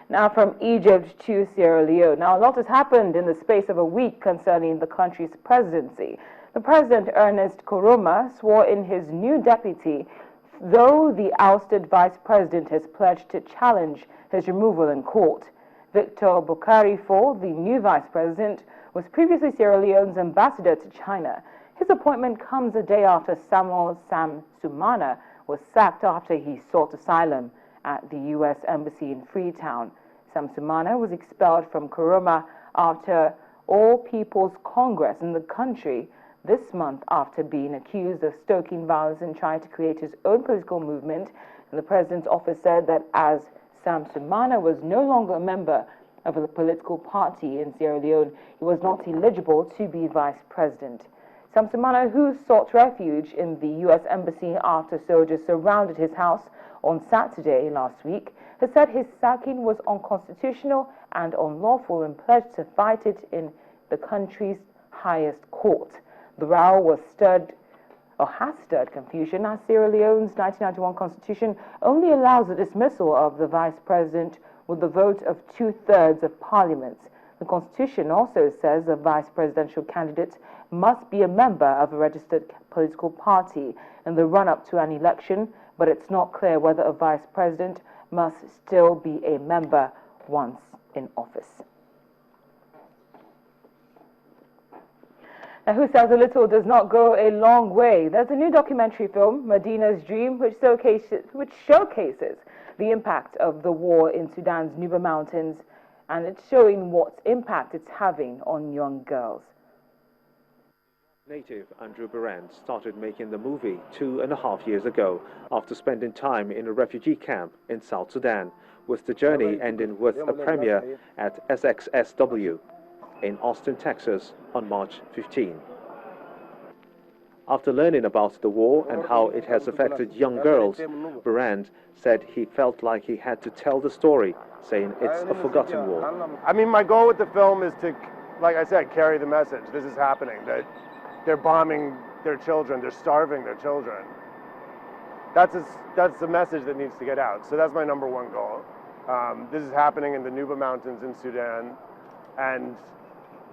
Now from Egypt to Sierra Leone. Now a lot has happened in the space of a week concerning the country's presidency. The president, Ernest Koroma, swore in his new deputy, though the ousted vice president has pledged to challenge his removal in court. Victor Bokari Fall, the new vice president, was previously Sierra Leone's ambassador to China. His appointment comes a day after Samuel Sam Sumana was sacked after he sought asylum at the U.S. Embassy in Freetown. Sam Sumana was expelled from Koroma after All People's Congress in the country this month after being accused of stoking violence and trying to create his own political movement. And the president's office said that as Sam Sumana was no longer a member of a political party in Sierra Leone, he was not eligible to be vice president. Sam Sumana, who sought refuge in the U.S. Embassy after soldiers surrounded his house on Saturday last week, has said his sacking was unconstitutional and unlawful and pledged to fight it in the country's highest court. The row was has stirred confusion as Sierra Leone's 1991 constitution only allows the dismissal of the vice president with the vote of 2/3 of parliament. The constitution also says the vice presidential candidate must be a member of a registered political party in the run-up to an election, but it's not clear whether a vice president must still be a member once in office. Now, who says a little does not go a long way? There's a new documentary film, Medina's Dream, which showcases the impact of the war in Sudan's Nuba Mountains, and it's showing what impact it's having on young girls. Native Andrew Barand started making the movie 2.5 years ago after spending time in a refugee camp in South Sudan, with the journey ending with a premiere at SXSW in Austin, Texas on March 15. After learning about the war and how it has affected young girls, Barand said he felt like he had to tell the story, saying it's a forgotten war. I mean, my goal with the film is to, like I said, carry the message. This is happening, that they're bombing their children, they're starving their children. That's the message that needs to get out. So that's my number one goal. This is happening in the Nuba Mountains in Sudan, and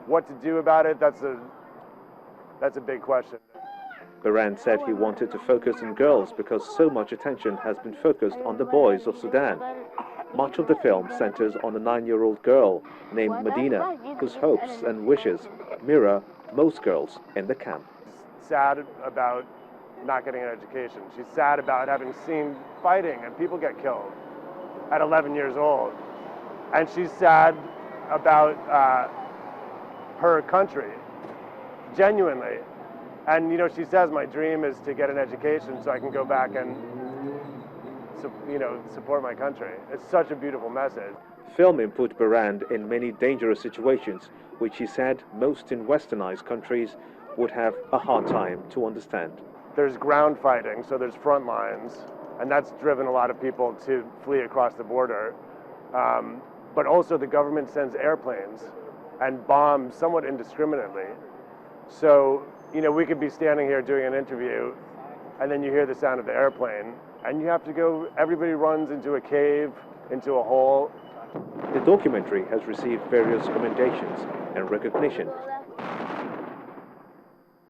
what to do about it, that's a big question. Barand said he wanted to focus on girls because so much attention has been focused on the boys of Sudan. Much of the film centers on a 9-year-old girl named Medina, whose hopes and wishes mirror most girls in the camp. She's sad about not getting an education. She's sad about having seen fighting and people get killed at 11 years old. And she's sad about her country, genuinely. And, you know, she says, my dream is to get an education so I can go back and, support my country. It's such a beautiful message. Filming put Barand in many dangerous situations, which he said most in westernized countries would have a hard time to understand. There's ground fighting, so there's front lines, and that's driven a lot of people to flee across the border. But also the government sends airplanes and bombs somewhat indiscriminately. So, you know, we could be standing here doing an interview, and then you hear the sound of the airplane, and you have to go, everybody runs into a cave, into a hole. The documentary has received various commendations and recognition.